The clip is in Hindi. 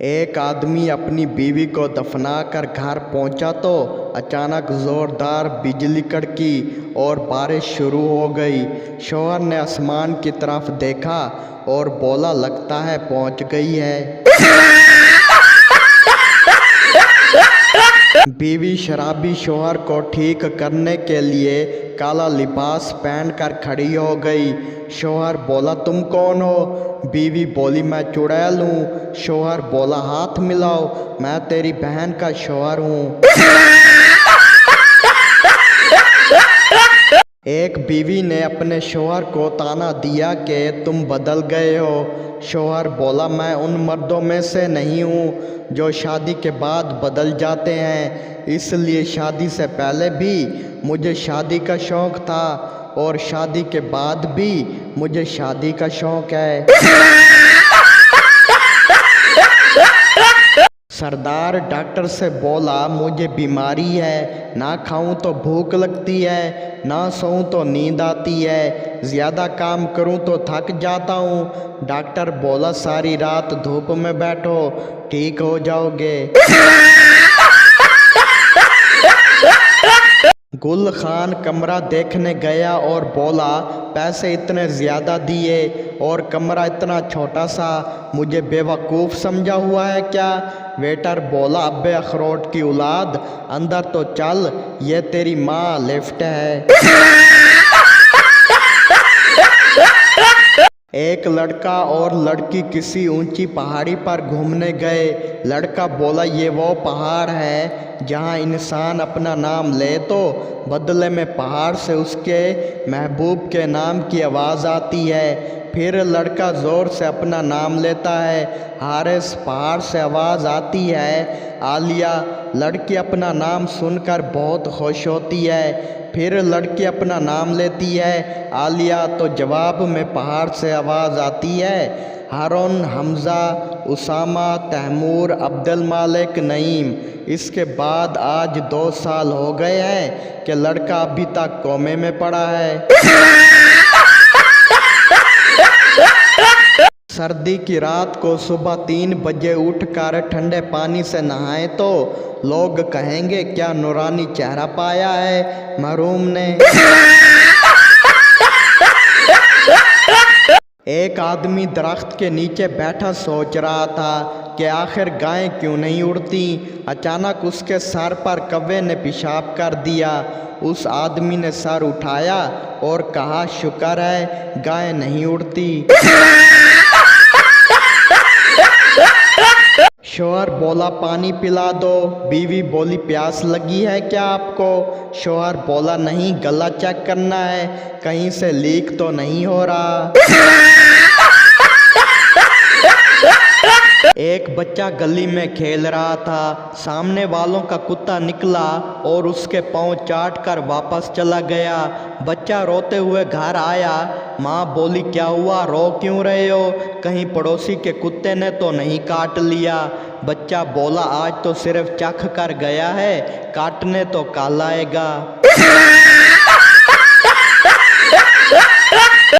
एक आदमी अपनी बीवी को दफनाकर घर पहुंचा तो अचानक जोरदार बिजली कड़की और बारिश शुरू हो गई। शौहर ने आसमान की तरफ देखा और बोला, लगता है पहुंच गई है। बीवी शराबी शौहर को ठीक करने के लिए काला लिबास पहनकर खड़ी हो गई। शौहर बोला, तुम कौन हो? बीवी बोली, मैं चुड़ैल हूँ। शौहर बोला, हाथ मिलाओ, मैं तेरी बहन का शौहर हूँ। एक बीवी ने अपने शौहर को ताना दिया कि तुम बदल गए हो। शौहर बोला, मैं उन मर्दों में से नहीं हूँ जो शादी के बाद बदल जाते हैं, इसलिए शादी से पहले भी मुझे शादी का शौक़ था और शादी के बाद भी मुझे शादी का शौक़ है। सरदार डॉक्टर से बोला, मुझे बीमारी है, ना खाऊं तो भूख लगती है, ना सोऊं तो नींद आती है, ज़्यादा काम करूं तो थक जाता हूं। डॉक्टर बोला, सारी रात धूप में बैठो, ठीक हो जाओगे। गुल खान कमरा देखने गया और बोला, पैसे इतने ज़्यादा दिए और कमरा इतना छोटा सा, मुझे बेवकूफ़ समझा हुआ है क्या? वेटर बोला, अब्बे अखरोट की औलाद, अंदर तो चल, ये तेरी माँ लिफ्ट है। एक लड़का और लड़की किसी ऊंची पहाड़ी पर घूमने गए। लड़का बोला, ये वो पहाड़ है जहाँ इंसान अपना नाम ले तो बदले में पहाड़ से उसके महबूब के नाम की आवाज़ आती है। फिर लड़का ज़ोर से अपना नाम लेता है, हारिस। पहाड़ से आवाज़ आती है, आलिया। लड़की अपना नाम सुनकर बहुत खुश होती है। फिर लड़की अपना नाम लेती है, आलिया। तो जवाब में पहाड़ से आवाज़ आती है, हारून, हमज़ा, उसामा, तैमूर, अब्दुल मालिक, नईम। इसके बाद आज 2 साल हो गए हैं कि लड़का अभी तक कोमे में पड़ा है। सर्दी की रात को सुबह 3 बजे उठकर ठंडे पानी से नहाएं तो लोग कहेंगे, क्या नूरानी चेहरा पाया है महरूम ने। एक आदमी दरख्त के नीचे बैठा सोच रहा था कि आखिर गायें क्यों नहीं उड़ती। अचानक उसके सर पर कौवे ने पेशाब कर दिया। उस आदमी ने सर उठाया और कहा, शुक्र है गायें नहीं उड़ती। शौहर बोला, पानी पिला दो। बीवी बोली, प्यास लगी है क्या आपको? शौहर बोला, नहीं, गला चेक करना है, कहीं से लीक तो नहीं हो रहा। एक बच्चा गली में खेल रहा था। सामने वालों का कुत्ता निकला और उसके पाँव चाट कर वापस चला गया। बच्चा रोते हुए घर आया। माँ बोली, क्या हुआ, रो क्यों रहे हो? कहीं पड़ोसी के कुत्ते ने तो नहीं काट लिया? बच्चा बोला, आज तो सिर्फ चख कर गया है, काटने तो कल आएगा।